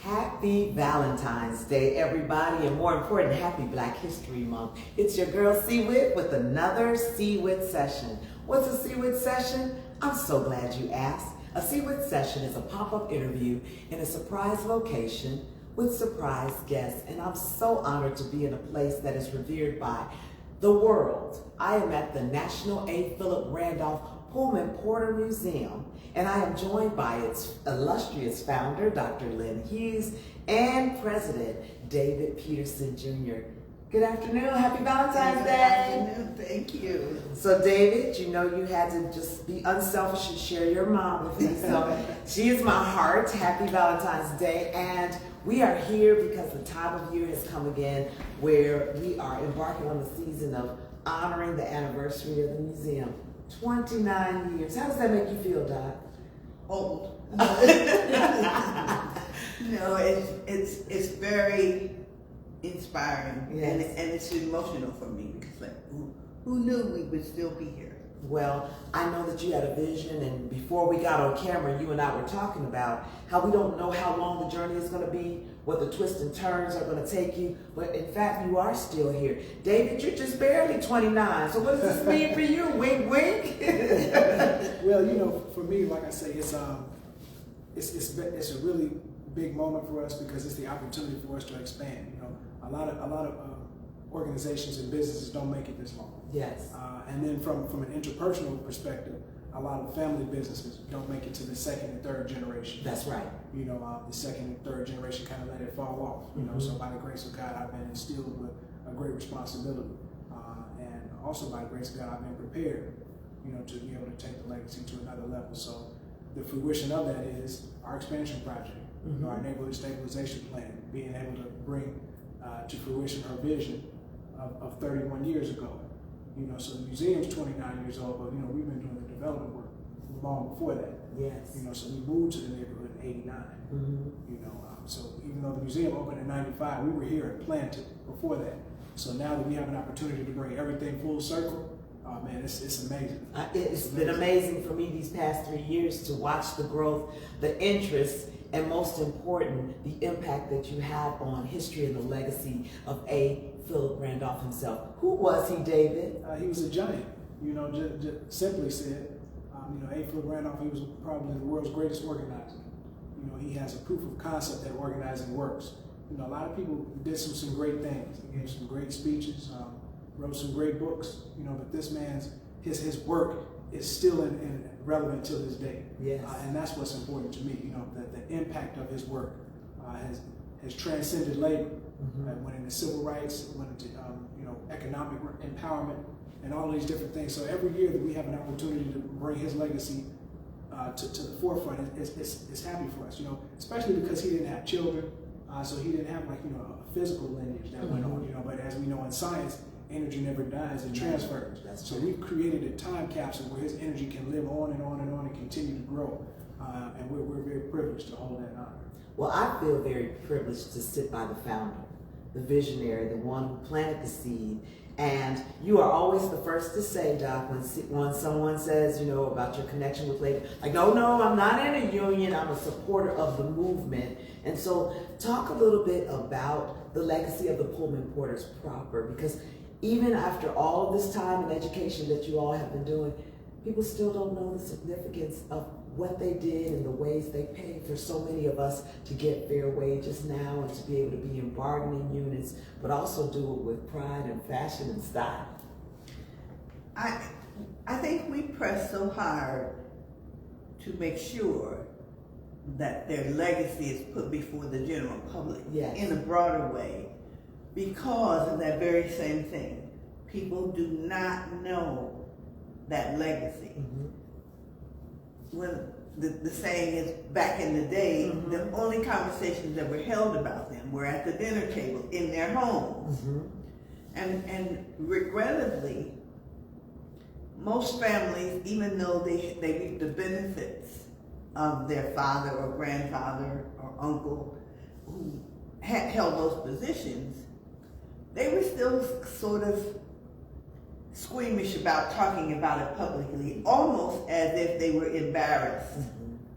Happy Valentine's Day, everybody, and more important, happy Black History Month. It's your girl, WHITT, with another WHITT session. What's a WHITT session? I'm so glad you asked. A WHITT session is a pop-up interview in a surprise location with surprise guests, and I'm so honored to be in a place that is revered by the world. I am at the National A. Philip Randolph Pullman Porter Museum, and I am joined by its illustrious founder, Dr. Lynn Hughes, and President David Peterson Jr. Good afternoon. Happy Valentine's Day. Good afternoon. Thank you. So David, you know you had to just be unselfish and share your mom with me. So she is my heart. Happy Valentine's Day. And we are here because the time of year has come again where we are embarking on the season of honoring the anniversary of the museum. 29 years. How does that make you feel, Doc? Old. No, it's very inspiring, yes. and it's emotional for me because like who knew we would still be here? Well, I know that you had a vision, and before we got on camera, you and I were talking about how we don't know how long the journey is going to be, what the twists and turns are going to take you, but in fact, you are still here. David, you're just barely 29, so what does this mean for you? Wink, wink. Well, you know, for me, like I say, it's a really big moment for us because it's the opportunity for us to expand. You know, a lot of organizations and businesses don't make it this long. Yes. And then from an interpersonal perspective, a lot of family businesses don't make it to the second and third generation. That's right. You know, the second and third generation kind of let it fall off. You know, so by the grace of God, I've been instilled with a great responsibility, and also by the grace of God, I've been prepared, you know, to be able to take the legacy to another level. So the fruition of that is our expansion project, you know, our neighborhood stabilization plan, being able to bring to fruition her vision of 31 years ago. You know, so the museum's 29 years old, but you know, we've been doing the development work long before that. Yes. You know, so we moved to the neighborhood in '89. You know, so even though the museum opened in '95, we were here and planted before that. So now that we have an opportunity to bring everything full circle, man, it's amazing. It's been amazing for me these past 3 years to watch the growth, the interest, and most important, the impact that you have on history and the legacy of A. Philip Randolph himself. Who was he, David? He was a giant. You know, just simply said, you know, A. Philip Randolph, he was probably the world's greatest organizer. You know, he has a proof of concept that organizing works. You know, a lot of people did some great things. He gave some great speeches, wrote some great books. You know, but this man's his work is still relevant till this day. Yes. And that's what's important to me. You know, the impact of his work has transcended labor. Went into civil rights, went into you know, economic empowerment, and all of these different things. So every year that we have an opportunity to bring his legacy to the forefront, it's happy for us. You know, especially because he didn't have children, so he didn't have like, you know, a physical lineage that went on. You know, but as we know in science, energy never dies; it transfers. So we've created a time capsule where his energy can live on and on and on and continue to grow, and we're very privileged to hold that honor. Well, I feel very privileged to sit by the founder, the visionary, the one who planted the seed. And you are always the first to say, Doc, when someone says, you know, about your connection with labor, like, no, I'm not in a union, I'm a supporter of the movement. And so talk a little bit about the legacy of the Pullman Porters proper, because even after all of this time and education that you all have been doing, people still don't know the significance of what they did and the ways they paid for so many of us to get fair wages now and to be able to be in bargaining units, but also do it with pride and fashion and style. I think we press so hard to make sure that their legacy is put before the general public in a broader way because of that very same thing. People do not know that legacy. When the saying is, back in the day, the only conversations that were held about them were at the dinner table in their homes. And regrettably, most families, even though they reap the benefits of their father or grandfather or uncle who had held those positions, they were still sort of squeamish about talking about it publicly, almost as if they were embarrassed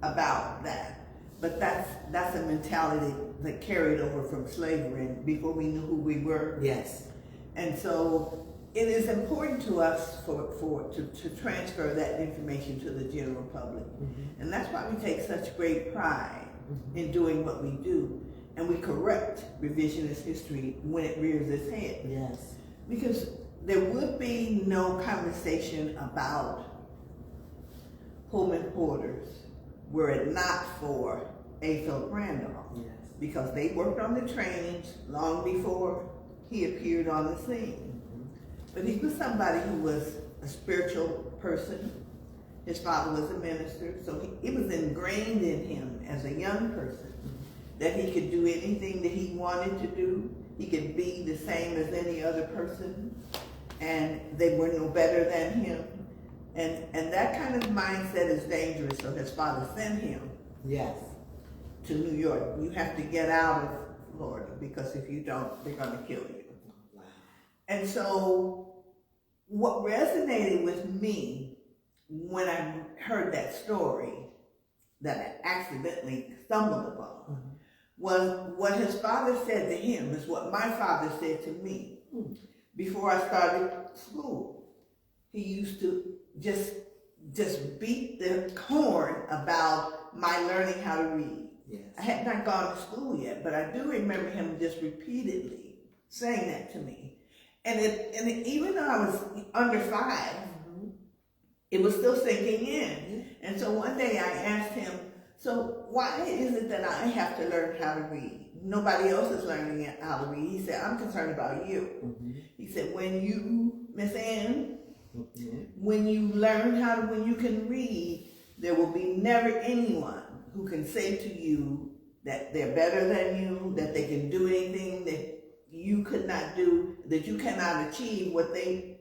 about that. But that's a mentality that carried over from slavery and before we knew who we were. Yes. And so it is important to us to transfer that information to the general public. And that's why we take such great pride in doing what we do. And we correct revisionist history when it rears its head. Yes. Because there would be no conversation about Pullman porters were it not for A. Philip Randolph. Yes. Because they worked on the trains long before he appeared on the scene. But he was somebody who was a spiritual person. His father was a minister, so it was ingrained in him as a young person that he could do anything that he wanted to do. He could be the same as any other person, and they were no better than him. And that kind of mindset is dangerous, so his father sent him Yes. to New York. You have to get out of Florida, because if you don't, they're going to kill you. Wow. And so what resonated with me when I heard that story that I accidentally stumbled upon was what his father said to him is what my father said to me before I started school. He used to just beat the horn about my learning how to read. Yes. I had not gone to school yet, but I do remember him just repeatedly saying that to me. And even though I was under 5, it was still sinking in. And so one day I asked him, so why is it that I have to learn how to read? Nobody else is learning how to read. He said, I'm concerned about you. He said, when you, Miss Ann, when you learn when you can read, there will be never anyone who can say to you that they're better than you, that they can do anything that you could not do, that you cannot achieve what they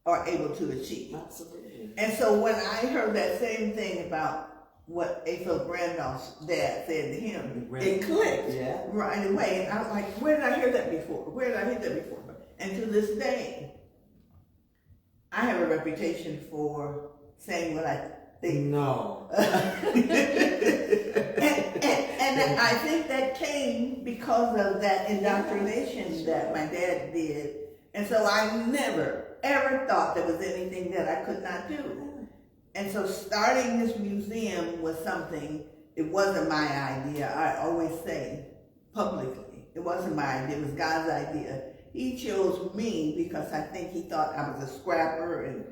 are able to achieve. Absolutely. And so when I heard that same thing about what A. Philip Randolph's dad said to him, it clicked right away. And I was like, where did I hear that before? Where did I hear that before? And to this day, I have a reputation for saying what I think. No. And I think that came because of that indoctrination that my dad did. And so I never, ever thought there was anything that I could not do. And so starting this museum was something, it wasn't my idea. I always say publicly, it wasn't my idea, it was God's idea. He chose me because I think he thought I was a scrapper and,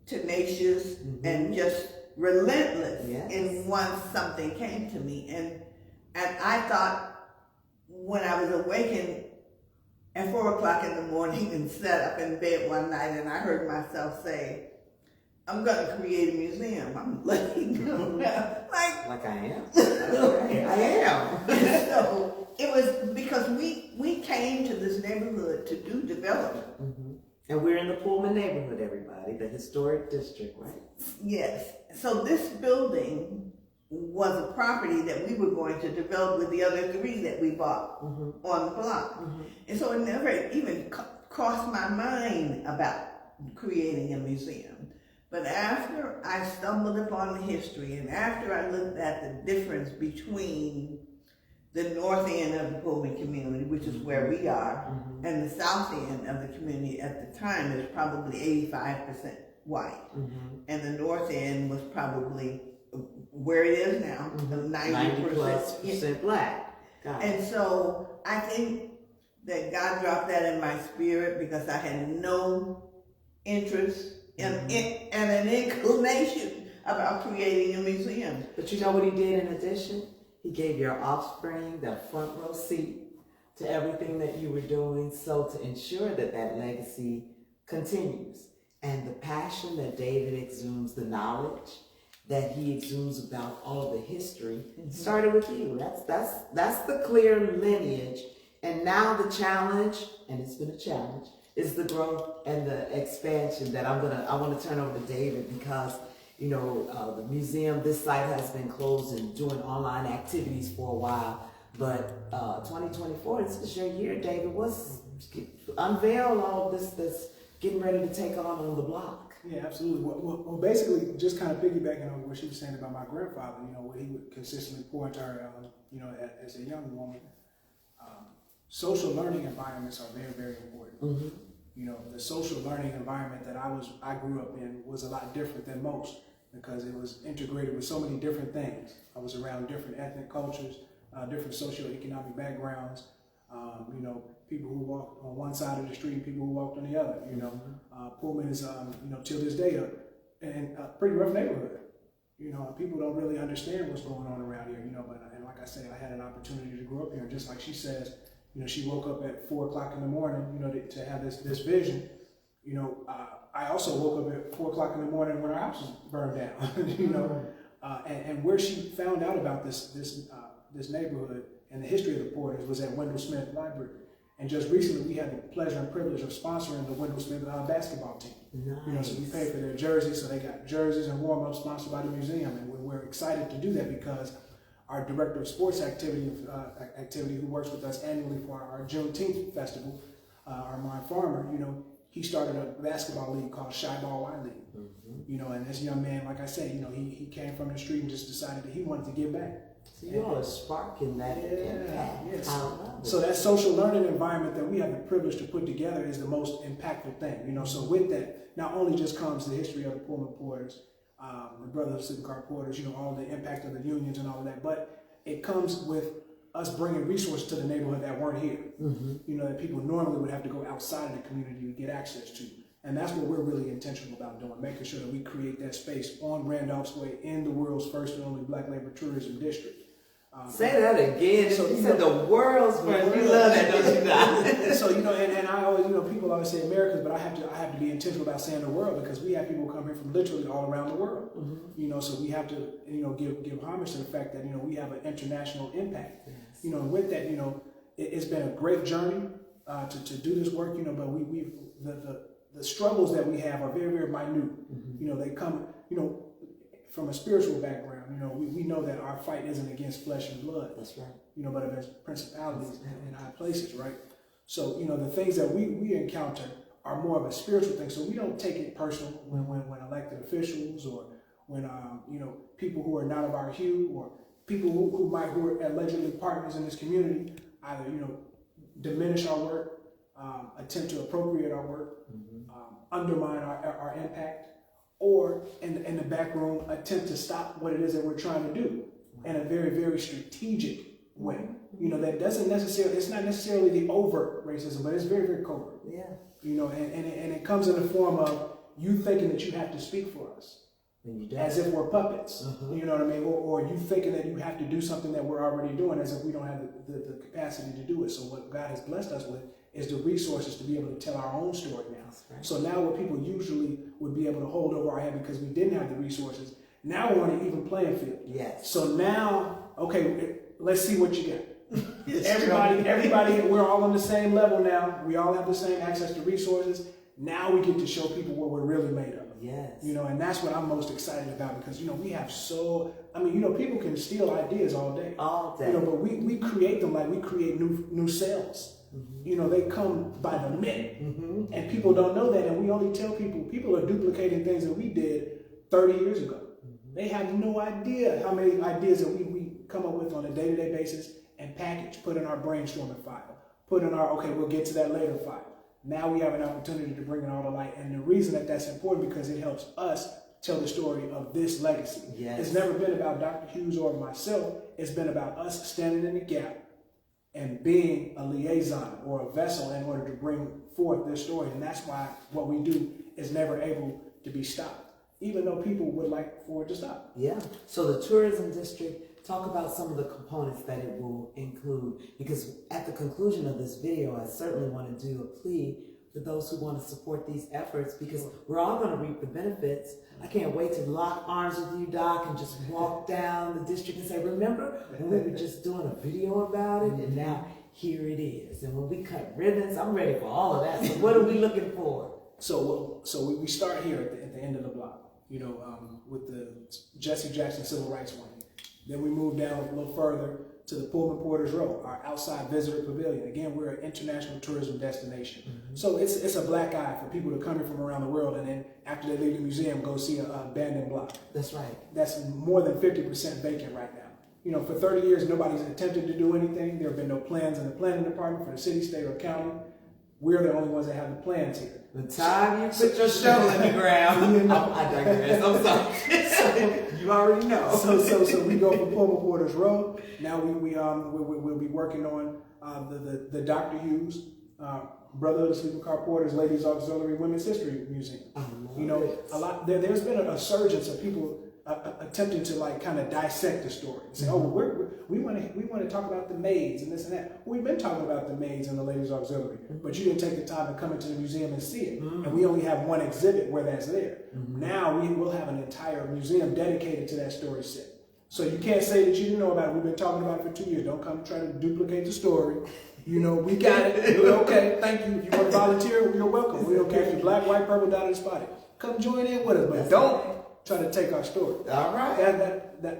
tenacious and just relentless in once something came to me. And I thought when I was awakened at 4 o'clock in the morning and sat up in bed one night and I heard myself say, I'm going to create a museum. I'm letting go now. Like I am. I am. So it was because we came to this neighborhood to do development. And we're in the Pullman neighborhood, everybody, the historic district, right? Yes. So this building was a property that we were going to develop with the other 3 that we bought on the block. And so it never even crossed my mind about creating a museum. But after I stumbled upon the history and after I looked at the difference between the north end of the Pullman community, which is where we are, and the south end of the community at the time is probably 85% white. And the north end was probably where it is now, 90% black. And so I think that God dropped that in my spirit because I had no interest and an inclination about creating a museum. But you know what he did in addition? He gave your offspring the front row seat to everything that you were doing, so to ensure that that legacy continues. And the passion that David exudes, the knowledge that he exudes about all the history, started with you. That's the clear lineage. And now the challenge, and it's been a challenge, is the growth and the expansion that I want to turn over to David because, the museum, this site has been closed and doing online activities for a while. But 2024, this is your year, David. Unveil all of this that's getting ready to take on the block. Yeah, absolutely. Well, basically, just kind of piggybacking on what she was saying about my grandfather, you know, what he would consistently pour into her, you know, as a young woman. Social learning environments are very, very important. Mm-hmm. You know, the social learning environment that I grew up in was a lot different than most because it was integrated with so many different things. I was around different ethnic cultures, different socioeconomic backgrounds. You know, people who walked on one side of the street and people who walked on the other. You know, Pullman is, you know, till this day, a pretty rough neighborhood. You know, people don't really understand what's going on around here. You know, but and like I said, I had an opportunity to grow up here. And just like she says, you know, she woke up at 4 o'clock in the morning. You know, to have this vision. You know, I also woke up at 4 o'clock in the morning when our house was burned down. You know, and where she found out about this neighborhood and the history of the Porters was at Wendell Smith Library. And just recently, we had the pleasure and privilege of sponsoring the Wendell Smith basketball team. Nice. You know, so we paid for their jerseys, so they got jerseys and warm-ups sponsored by the museum. And we're excited to do that because our director of sports activity, who works with us annually for our Juneteenth festival, Armand Farmer, you know, he started a basketball league called Shy Ball Y League. Mm-hmm. You know, and this young man, like I said, you know, he came from the street and just decided that he wanted to give back. So you all are sparking that impact. Yes. I love it. So that social learning environment that we have the privilege to put together is the most impactful thing. You know, so with that, not only just comes the history of the Pullman Porters, the Brothers of Sleeping Car Porters, you know, all the impact of the unions and all of that, but it comes with us bringing resources to the neighborhood that weren't here. Mm-hmm. You know, that people normally would have to go outside of the community to get access to. And that's what we're really intentional about doing, making sure that we create that space on Randolph's Way in the world's first and only Black labor tourism district. Say that again. So, you said the world's first. You love that, don't you, Doc? So, you know, and I always, you know, people always say Americans, but I have to be intentional about saying the world because we have people come here from literally all around the world. Mm-hmm. You know, so we have to, you know, give homage to the fact that, you know, we have an international impact. Yes. You know, and with that, you know, it's been a great journey to do this work. You know, but the struggles that we have are very, very minute. Mm-hmm. You know, they come, you know, from a spiritual background. You know, we know that our fight isn't against flesh and blood. That's right. You know, but against principalities in high places, right? So, you know, the things that we encounter are more of a spiritual thing. So we don't take it personal when elected officials or when, you know, people who are not of our hue or people who are allegedly partners in this community either, you know, diminish our work, attempt to appropriate our work, undermine our impact, or in the back room attempt to stop what it is that we're trying to do in a very, very strategic way. You know, that doesn't necessarily, it's not necessarily the overt racism, but it's very, very covert. Yeah. You know, and it comes in the form of you thinking that you have to speak for us. As if we're puppets, you know what I mean? Or you thinking that you have to do something that we're already doing as if we don't have the capacity to do it. So what God has blessed us with is the resources to be able to tell our own story now. Right. So now what people usually would be able to hold over our head because we didn't have the resources, now we're on an even playing field. Yes. So now, okay, let's see what you got. Everybody, we're all on the same level now. We all have the same access to resources. Now we get to show people what we're really made of. Yes. You know, and that's what I'm most excited about because, you know, we have you know, people can steal ideas all day. All day. You know, but we create them like we create new cells. Mm-hmm. You know, they come by the minute. Mm-hmm. And people don't know that. And we only tell people are duplicating things that we did 30 years ago. Mm-hmm. They have no idea how many ideas that we come up with on a day-to-day basis and package, put in our brainstorming file, put in our, okay, we'll get to that later file. Now we have an opportunity to bring it all to light. And the reason that that's important because it helps us tell the story of this legacy. Yes. It's never been about Dr. Hughes or myself. It's been about us standing in the gap and being a liaison or a vessel in order to bring forth this story. And that's why what we do is never able to be stopped, even though people would like for it to stop. Yeah. So the tourism district, talk about some of the components that it will include, because at the conclusion of this video, I certainly want to do a plea for those who want to support these efforts, because we're all going to reap the benefits. I can't wait to lock arms with you, Doc, and just walk down the district and say, remember when we were just doing a video about it, and now here it is. And when we cut ribbons, I'm ready for all of that. So what are we looking for? So we start here at the end of the block, you know, with the Jesse Jackson Civil Rights Wing. Then we moved down a little further to the Pullman Porter's Row, our outside visitor pavilion. Again, we're an international tourism destination. So it's a black eye for people to come in from around the world, and then after they leave the museum, go see an abandoned block. That's right. That's more than 50% vacant right now. You know, for 30 years, nobody's attempted to do anything. There have been no plans in the planning department for the city, state, or county. We're the only ones that have the plans here. The time you put your shovel in the ground. I digress. I'm sorry. You already know. So we go from Pullman Porter's Row. Now we'll be working on the Dr. Hughes Brotherhood of Sleeping Car Porters Ladies Auxiliary Women's History Museum. You know, a lot. There's been a surgence of people attempting to like kind of dissect the story. Say, oh, we want to talk about the maids and this and that. We've been talking about the maids and the Ladies Auxiliary, but you didn't take the time to come into the museum and see it. And we only have one exhibit where that's there. Now we will have an entire museum dedicated to that story set. So you can't say that you didn't know about it. We've been talking about it for 2 years. Don't come try to duplicate the story. You know, we got it. We're okay. Thank you. If you want to volunteer, you're welcome. We don't care if you're black, white, purple, dotted, spotted. Come join in with us, but don't try to take our story. All right.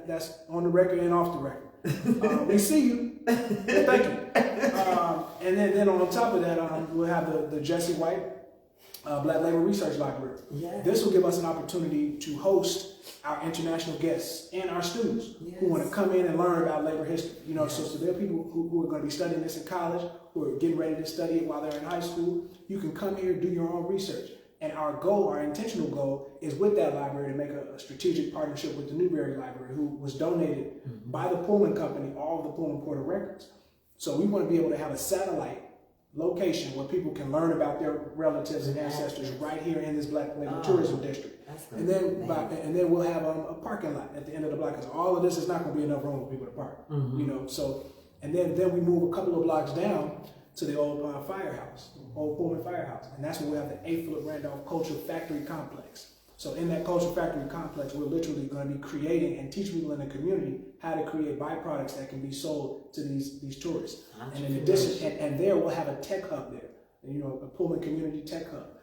That's on the record and off the record. We see you. Thank you. And then on top of that, we'll have the Jesse White Black Labor Research Library. Yes. This will give us an opportunity to host our international guests and our students who want to come in and learn about labor history. You know, so there are people who are going to be studying this in college, who are getting ready to study it while they're in high school. You can come here, do your own research. And our goal, our intentional goal, is with that library to make a strategic partnership with the Newberry Library, who was donated by the Pullman Company, all of the Pullman Porter records. So we want to be able to have a satellite location where people can learn about their relatives and ancestors right here in this Black Labor Tourism District. And then we'll have a parking lot at the end of the block, because all of this is not going to be enough room for people to park. You know, so and then we move a couple of blocks down to the old firehouse, old Pullman Firehouse, and that's where we have the 8-foot Randolph Cultural Factory Complex. So in that Cultural Factory Complex, we're literally going to be creating and teach people in the community how to create byproducts that can be sold to these tourists. And in addition, and there we'll have a tech hub there, you know, a Pullman Community Tech Hub.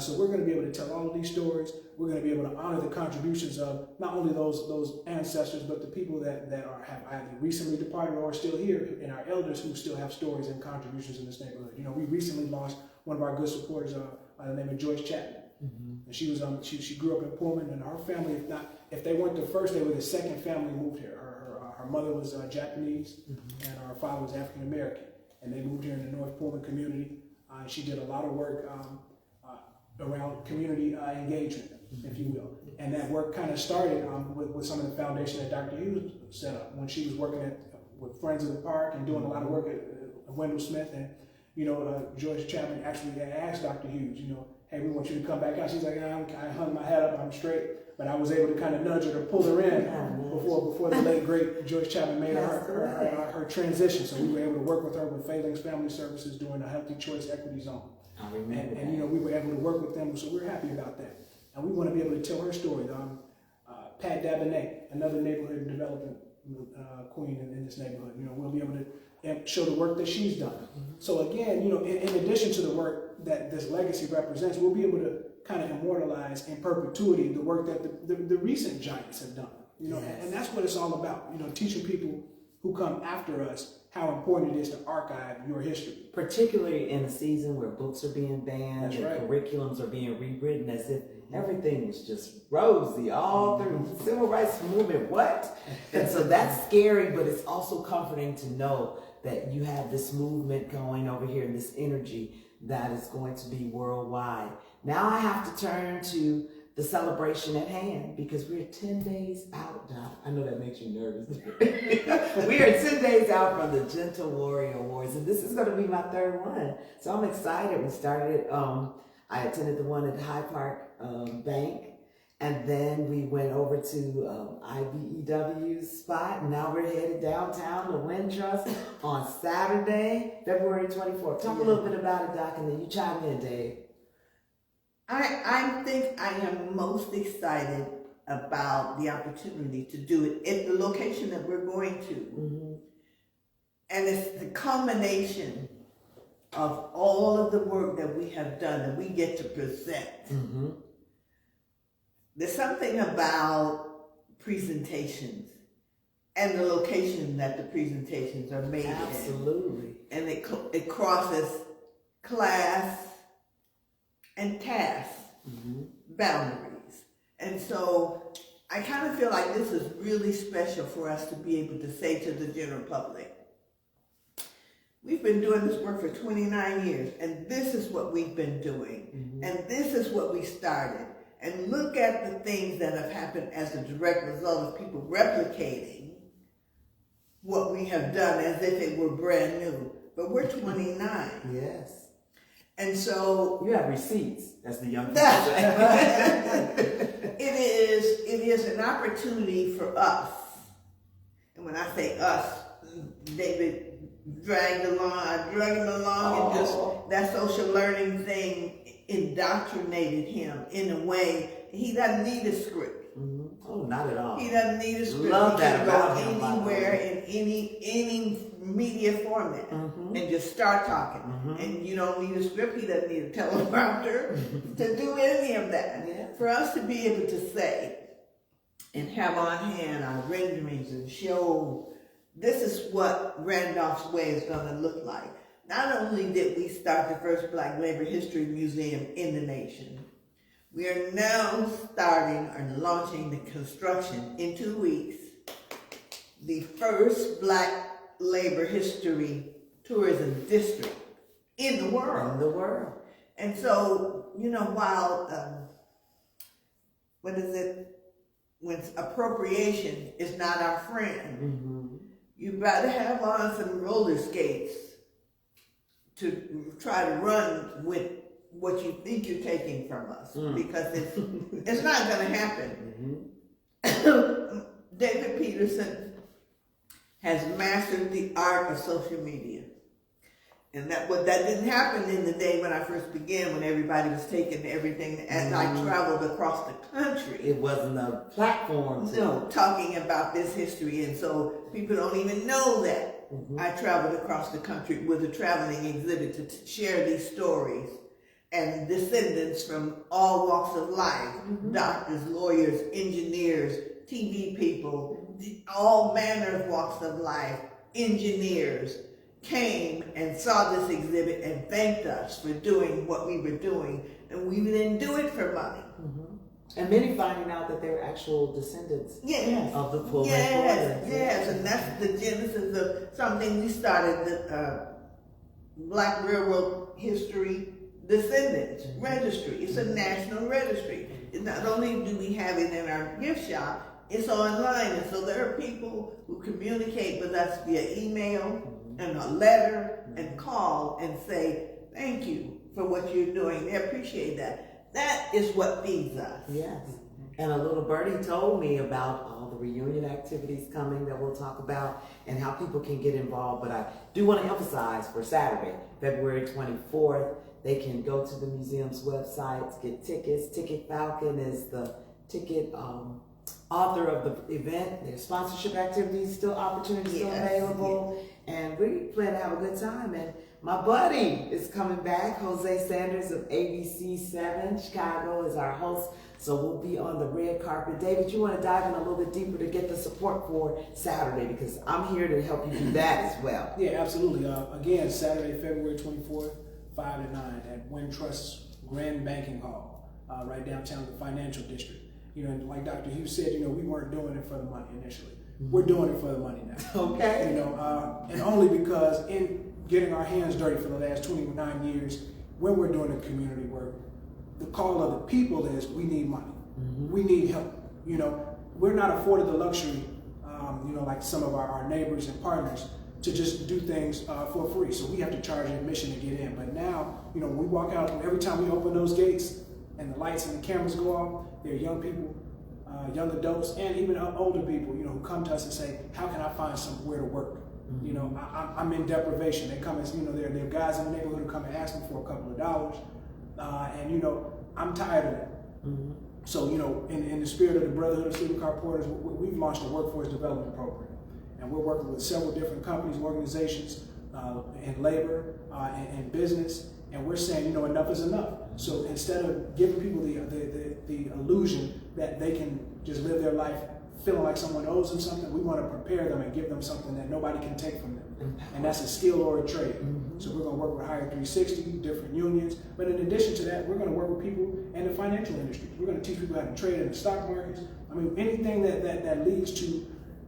So we're going to be able to tell all of these stories. We're going to be able to honor the contributions of not only those ancestors, but the people that have either recently departed or are still here, and our elders who still have stories and contributions in this neighborhood. You know, we recently lost one of our good supporters by the name of Joyce Chapman. And she was she grew up in Pullman, and her family, if they weren't the first, they were the second family who moved here. Her mother was Japanese, and her father was African American, and they moved here in the North Pullman community. And she did a lot of work around community engagement, if you will. And that work kind of started with some of the foundation that Dr. Hughes set up when she was working with Friends of the Park and doing a lot of work at Wendell Smith. And, you know, George Chapman actually asked Dr. Hughes, you know, hey, we want you to come back out. She's like, I hung my head up, I'm straight. But I was able to kind of nudge her to pull her in before the late, great Joyce Chapman made her transition. So we were able to work with her with Failings Family Services doing a Healthy Choice Equity Zone. And you know, we were able to work with them, so we're happy about that. And we want to be able to tell her story. Pat Dabonet, another neighborhood development queen in this neighborhood, you know, we'll be able to show the work that she's done. So again, you know, in addition to the work that this legacy represents, we'll be able to kind of immortalize in perpetuity the work that the recent giants have done. You know, and that's what it's all about. You know, teaching people who come after us how important it is to archive your history. Particularly in a season where books are being banned and curriculums are being rewritten as if everything was just rosy all through the civil rights movement. What? And so that's scary, but it's also comforting to know that you have this movement going over here and this energy that is going to be worldwide. Now I have to turn to the celebration at hand because we're 10 days out now. I know that makes you nervous. We are 10 days out from the Gentle Warrior Awards, and this is going to be my third one. So I'm excited. We started, I attended the one at High Park Bank, and then we went over to IBEW's spot, and now we're headed downtown to Wintrust on Saturday, February 24th. Talk a little bit about it, Doc, and then you chime in, Dave. I think I am most excited about the opportunity to do it at the location that we're going to. And it's the culmination of all of the work that we have done that we get to present. There's something about presentations and the location that the presentations are made Absolutely. in. And it crosses class and task boundaries. And so I kind of feel like this is really special for us to be able to say to the general public, we've been doing this work for 29 years, and this is what we've been doing, and this is what we started. And look at the things that have happened as a direct result of people replicating what we have done as if it were brand new. But we're 29. Yes. And so you have receipts, as the young people say. It is an opportunity for us. And when I say us, David I drug him along, and just that social learning thing indoctrinated him in a way. He doesn't need a script. Oh, not at all. He doesn't need a script. Love that he about can him. go anywhere in any media format and just start talking. And you don't need a script. He doesn't need a teleprompter to do any of that. Yeah. For us to be able to say and have on hand our renderings and show this is what Randolph's Way is going to look like. Not only did we start the first Black Labor History Museum in the nation, we are now starting or launching the construction in 2 weeks, the first Black Labor History Tourism District in the world. In the world. And so, you know, while, when appropriation is not our friend, you better have on some roller skates to try to run with what you think you're taking from us, because it's not going to happen. David Peterson has mastered the art of social media. And that didn't happen in the day when I first began, when everybody was taking everything, as I traveled across the country. It wasn't a platform. Talking about this history, and so people don't even know that. I traveled across the country with a traveling exhibit to share these stories, and descendants from all walks of life, doctors, lawyers, engineers, TV people, all manner of walks of life, engineers, came and saw this exhibit and thanked us for doing what we were doing, and we didn't do it for money. And many finding out that they're actual descendants of the Pullman. Yes, and that's the genesis of something we started, the Black Railroad History Descendants Registry. It's a national registry. Not only do we have it in our gift shop, it's online, and so there are people who communicate with us via email and a letter and call and say, thank you for what you're doing. They appreciate that. That is what feeds us. Yes. And a little birdie told me about all the reunion activities coming that we'll talk about and how people can get involved. But I do want to emphasize for Saturday, February 24th, they can go to the museum's website, get tickets. Ticket Falcon is the ticket author of the event. There's sponsorship activities, opportunities still available. And we plan to have a good time. And my buddy is coming back. Jose Sanders of ABC7 Chicago is our host. So we'll be on the red carpet. David, you want to dive in a little bit deeper to get the support for Saturday, because I'm here to help you do that as well. Yeah, absolutely. Again, Saturday, February 24th, 5 to 9 at Wintrust's Grand Banking Hall, right downtown in the financial district. You know, like Dr. Hughes said, we weren't doing it for the money initially. We're doing it for the money now. Okay. And only because in getting our hands dirty for the last 29 years, when we're doing the community work, the call of the people is we need money. We need help. We're not afforded the luxury, like some of our neighbors and partners, to just do things for free. So we have to charge admission to get in. But now, when we walk out, every time we open those gates and the lights and the cameras go off, there are young people, young adults, and even older people, who come to us and say, how can I find somewhere to work? I'm in deprivation. They come and, there are guys in the neighborhood who come and ask me for a couple of dollars. And I'm tired of that. So, in the spirit of the Brotherhood of Sleeping Car Porters, we've launched a workforce development program. And we're working with several different companies, organizations, in labor, and business. And we're saying, enough is enough. So instead of giving people the illusion that they can just live their life feeling like someone owes them something, we want to prepare them and give them something that nobody can take from them. And that's a skill or a trade. So we're going to work with Hire 360, different unions. But in addition to that, we're going to work with people in the financial industry. We're going to teach people how to trade in the stock markets. I mean, anything that leads to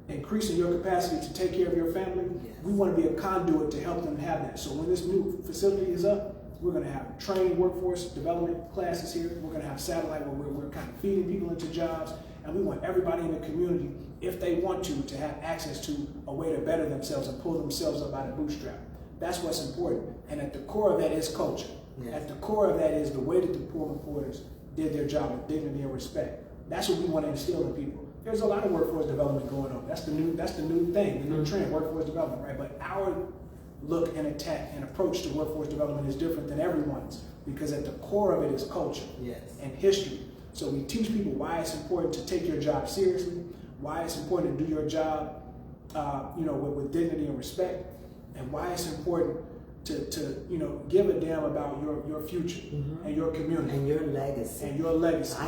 increasing your capacity to take care of your family, we want to be a conduit to help them have that. So when this new facility is up, we're going to have trained workforce development classes here. We're going to have satellite where we're kind of feeding people into jobs. And we want everybody in the community, if they want to have access to a way to better themselves and pull themselves up out of bootstrap. That's what's important. And at the core of that is culture. At the core of that is the way that the Pullman porters did their job with dignity and respect. That's what we want to instill in people. There's a lot of workforce development going on. That's the new thing, the new trend, workforce development, right? But our look and attack and approach to workforce development is different than everyone's, because at the core of it is culture and history. So we teach people why it's important to take your job seriously, why it's important to do your job, with dignity and respect, and why it's important to give a damn about your future and your community and your legacy. I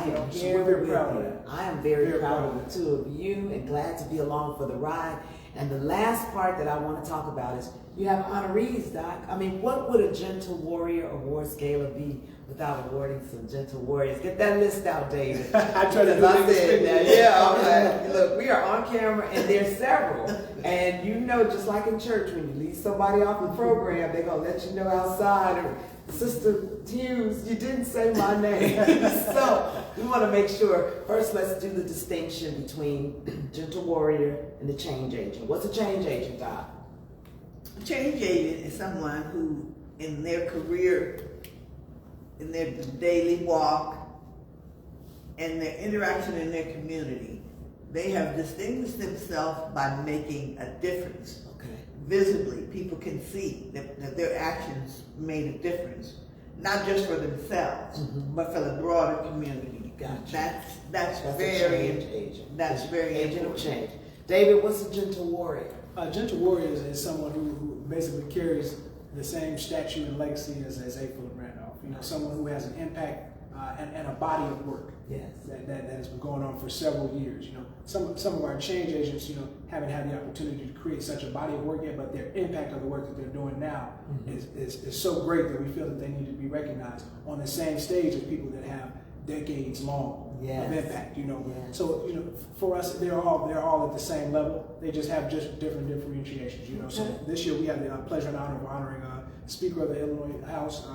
am very proud of that. I am very proud of the two of you, and glad to be along for the ride. And the last part that I want to talk about is you have honorees, Doc. I mean, what would a Gentle Warrior Award Scala be without awarding some Gentle Warriors? Get that list out, David. I try to do that. Look, we are on camera, and there's several. And you know, just like in church, when you leave somebody off the program, they're going to let you know outside, or Sister Hughes, you didn't say my name. So we want to make sure, first let's do the distinction between Gentle Warrior and the change agent. What's a change agent, Doc? A change agent is someone who, in their career, in their daily walk, and their interaction in their community, they have distinguished themselves by making a difference. Visibly, people can see that their actions made a difference, not just for themselves, but for the broader community. Gotcha. That's very agent of important. change. David, what's a Gentle Warrior? A Gentle Warrior is someone who basically carries the same stature and legacy as April and Randolph. Someone who has an impact and a body of work that has been going on for several years. Some of our change agents, haven't had the opportunity to create such a body of work yet, but their impact of the work that they're doing now is so great that we feel that they need to be recognized on the same stage as people that have decades long of impact. So for us, they're all at the same level. They just have just different differentiations. So this year we have the pleasure and honor of honoring Speaker of the Illinois House,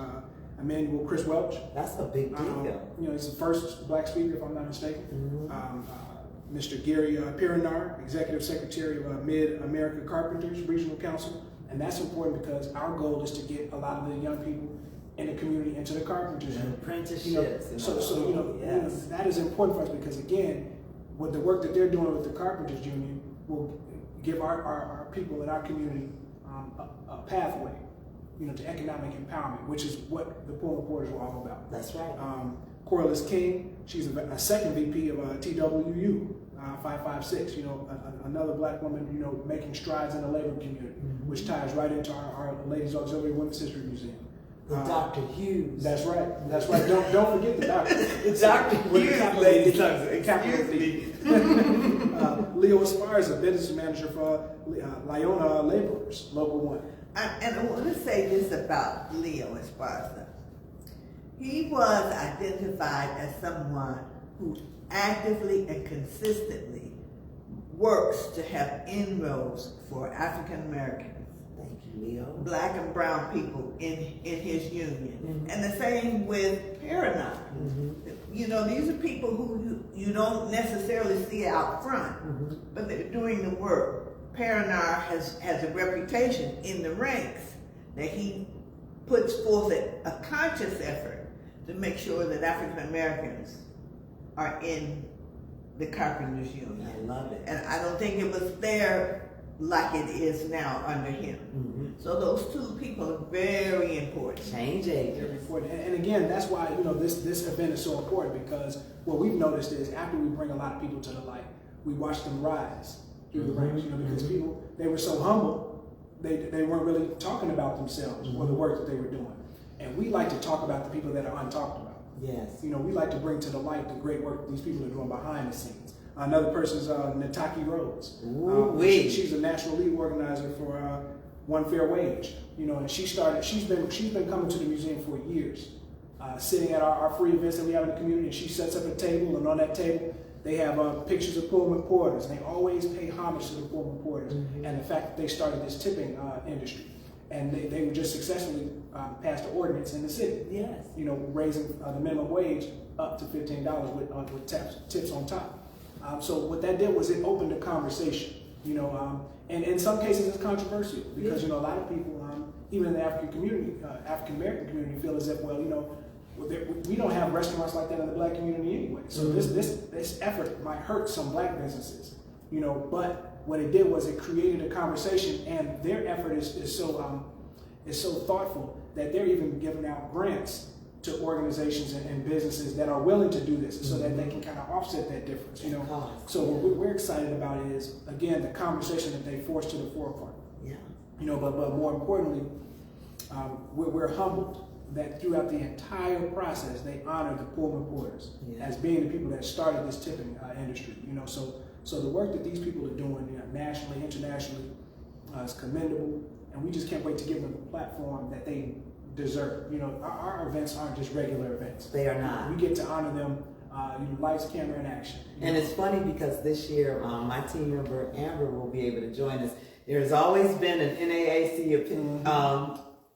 Emmanuel Chris Welch. That's a big deal. He's the first black speaker, if I'm not mistaken. Mr. Gary Pirinar, Executive Secretary of Mid-America Carpenters Regional Council. And that's important because our goal is to get a lot of the young people in the community into the carpenters. And apprenticeships. That is important for us because, again, with the work that they're doing with the Carpenters Union will give our people in our community a pathway, to economic empowerment, which is what the Pullman porters are all about. That's right. Corliss King, she's a second VP of TWU 556. Another black woman, making strides in the labor community, which ties right into our Ladies Auxiliary Women's History Museum. Dr. Hughes. That's right. Don't forget the doctor. Dr. Hughes, ladies. Excuse me. Leo Esparza, business manager for Lyona Laborers, Local 1. And I want to say this about Leo Esparza. He was identified as someone who actively and consistently works to have inroads for African Americans. Thank you, Leo. Black and brown people in his union. And the same with Pirinar. These are people who you don't necessarily see out front, but they're doing the work. Pirinar has a reputation in the ranks that he puts forth a conscious effort to make sure that African Americans are in the Carpenters Union. I love it. And I don't think it was there like it is now under him. So those two people are very important. Change agents. Very important. And again, that's why this event is so important, because what we've noticed is after we bring a lot of people to the light, we watch them rise through the ranks. Because people, they were so humble, they weren't really talking about themselves or the work that they were doing. And we like to talk about the people that are untalked about. Yes. We like to bring to the light the great work these people are doing behind the scenes. Another person's Nataki Rose. She's a national lead organizer for One Fair Wage. You know, and she's been coming to the museum for years, sitting at our free events that we have in the community. And she sets up a table, and on that table they have pictures of Pullman porters. And they always pay homage to the Pullman porters and the fact that they started this tipping industry. And they were just successfully passed an ordinance in the city. Yes. You know, raising the minimum wage up to $15 with tips on top. So what that did was it opened a conversation. You know, and in some cases it's controversial because you know a lot of people, even in the African community, African American community, feel as if, well, you know, we don't have restaurants like that in the Black community anyway. So this effort might hurt some Black businesses. You know, but what it did was it created a conversation, and their effort is so thoughtful that they're even giving out grants to organizations and businesses that are willing to do this, so that they can kind of offset that difference. You know, so what we're excited about is, again, the conversation that they forced to the forefront. Yeah. You know, but more importantly, we're humbled that throughout the entire process they honored the Pullman porters as being the people that started this tipping industry. You know, so the work that these people are doing, you know, nationally, internationally, is commendable, and we just can't wait to give them the platform that they deserve. You know, our events aren't just regular events. They are not. We get to honor them, you know, lights, camera, and action. And it's funny because this year, my team member Amber will be able to join us. There's always been an NAAC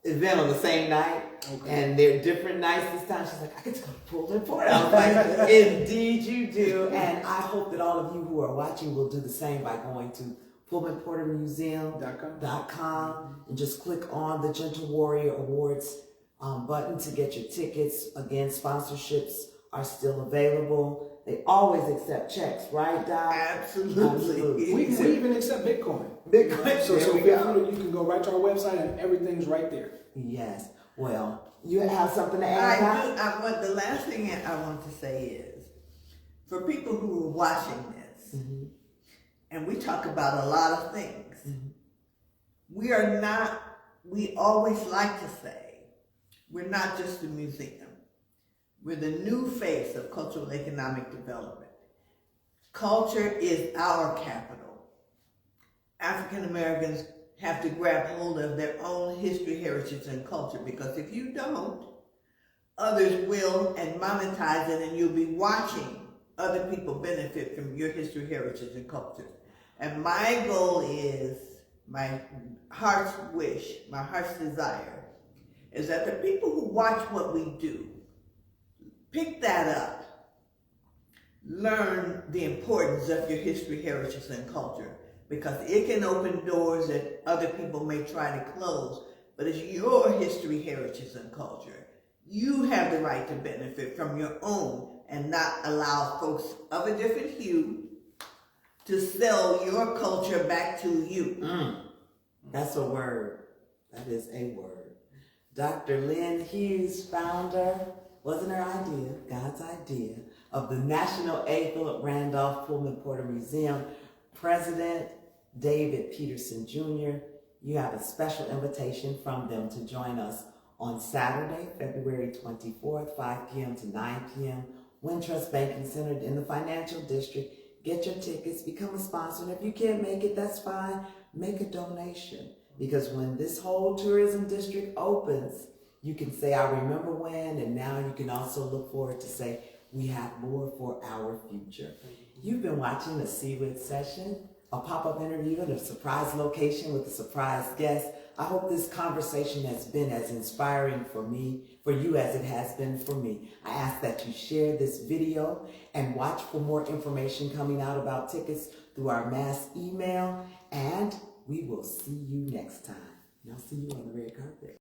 event on the same night, and they're different nights this time. She's like, I get to go to Pullman Porter. I was like, indeed you do. And I hope that all of you who are watching will do the same by going to PullmanPorterMuseum.com and just click on the Gentle Warrior Awards button to get your tickets. Again, sponsorships are still available. They always accept checks, right, Doc? Absolutely. We even accept Bitcoin. So you can go right to our website and everything's right there. Yes. Well, you have something to add? But the last thing I want to say is, for people who are watching this, and we talk about a lot of things, we always like to say, we're not just a museum. We're the new face of cultural economic development. Culture is our capital. African Americans have to grab hold of their own history, heritage, and culture, because if you don't, others will and monetize it, and you'll be watching other people benefit from your history, heritage, and culture. And my goal is, my heart's wish, my heart's desire, is that the people who watch what we do, pick that up, learn the importance of your history, heritage, and culture, because it can open doors that other people may try to close, but it's your history, heritage, and culture. You have the right to benefit from your own and not allow folks of a different hue to sell your culture back to you. That's a word. That is a word. Dr. Lynn Hughes, founder, wasn't her idea, God's idea, of the National A. Philip Randolph Pullman Porter Museum. President David Peterson Jr., you have a special invitation from them to join us on Saturday, February 24th, 5 p.m. to 9 p.m., Wintrust Banking Center in the Financial District. Get your tickets, become a sponsor, and if you can't make it, that's fine. Make a donation, because when this whole tourism district opens, you can say, I remember when, and now you can also look forward to say, we have more for our future. You've been watching a CWIT session, a pop-up interview at a surprise location with a surprise guest. I hope this conversation has been as inspiring for you as it has been for me. I ask that you share this video and watch for more information coming out about tickets through our mass email, and we will see you next time. And I'll see you on the red carpet.